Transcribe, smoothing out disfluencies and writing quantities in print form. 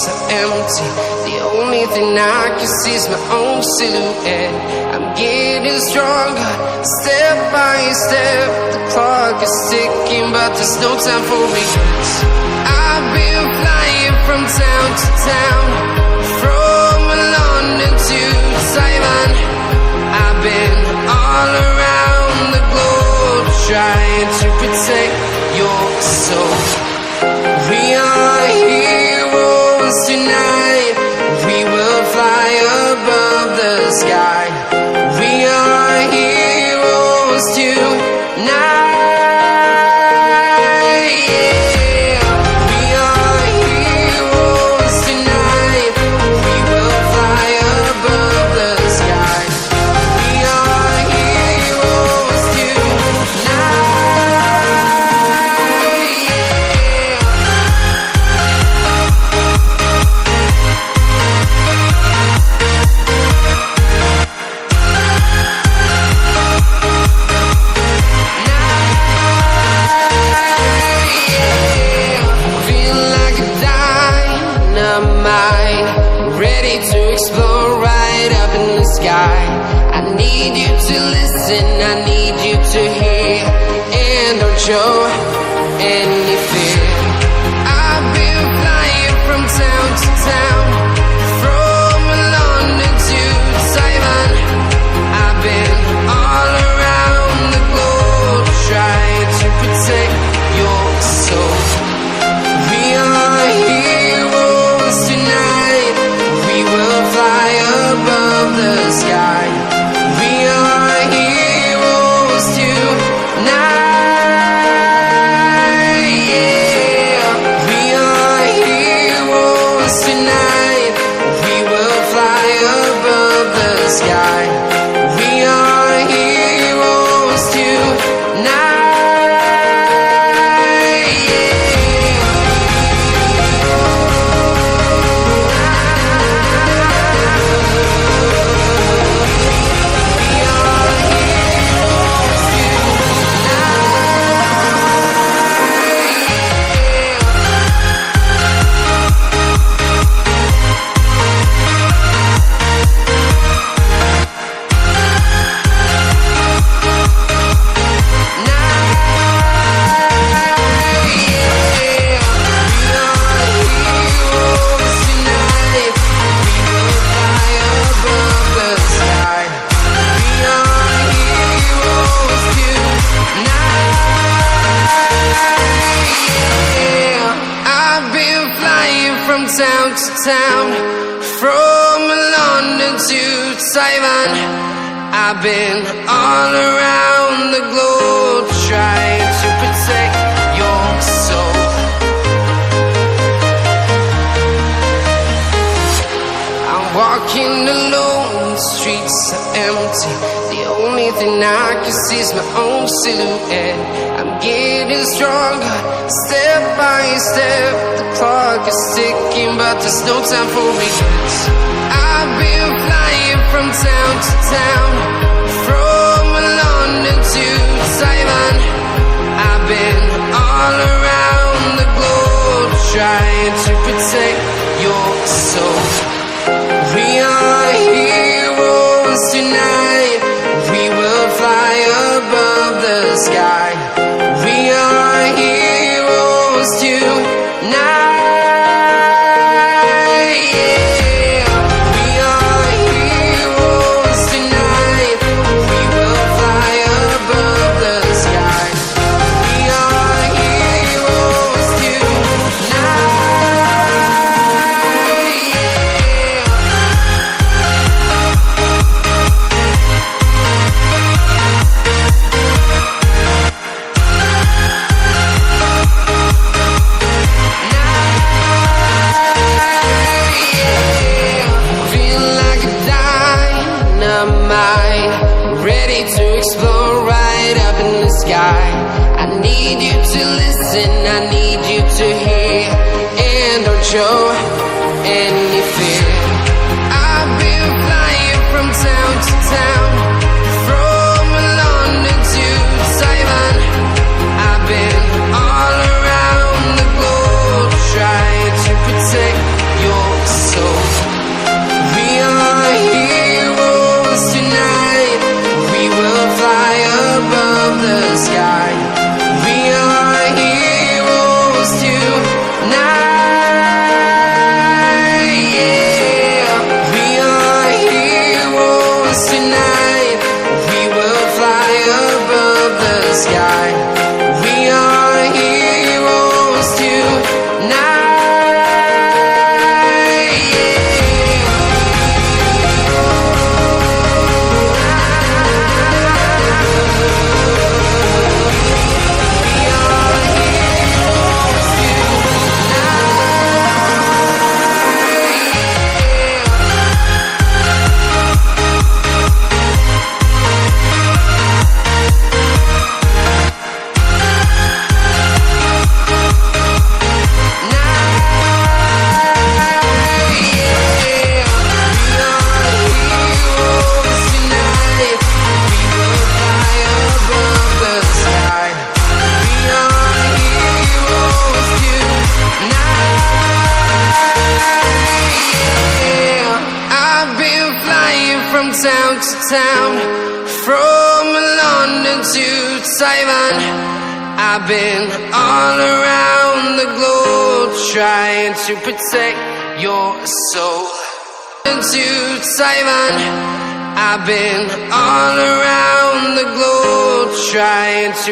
streets are empty. The only thing I can see is my own silhouette. I'm getting stronger, step by step. The clock is ticking, but there's no time for regrets. I've been flying from town to town, from London to Taiwan. I've been all around the globe, trying to protect your soul. We are heroes tonight. We will fly above the sky. We are heroes tonight. Yeah. We are heroes tonight. We will fly above the sky. We are heroes tonight. Ready to explore right up in the sky. I need you to listen, I need you to hear, and don't show any fear. I've been flying from town to town, from London to Taiwan. I've been all around the globe, trying to protect your soul. We are heroes tonight. We will fly above the sky. We are heroes tonight. Yeah. We are heroes tonight. We will fly above the sky. We are heroes tonight. From town to town, from London to Taiwan. I've been all around the globe, trying to protect your soul. I'm walking alone, the streets are empty. The only thing I can see is my own silhouette. I'm getting stronger, step by step. The clock is ticking, but there's no time for regrets. I've been flying from town to town, from London to Taiwan. I've been all around the globe, trying to protect your soul. We are heroes tonight. We will fly above the sky. We are heroes tonight. Yeah. We are heroes tonight. We will fly above the sky. We are heroes tonight. Ready to explore right up in the sky. I need you to listen, I need you to hear, and don't show any fear. I've been flying from town to town, from London to Taiwan. I've been all around the globe, trying to protect your from town to town, from London to Taiwan. I've been all around the globe trying to protect your soul. To Taiwan, I've been all around the globe trying to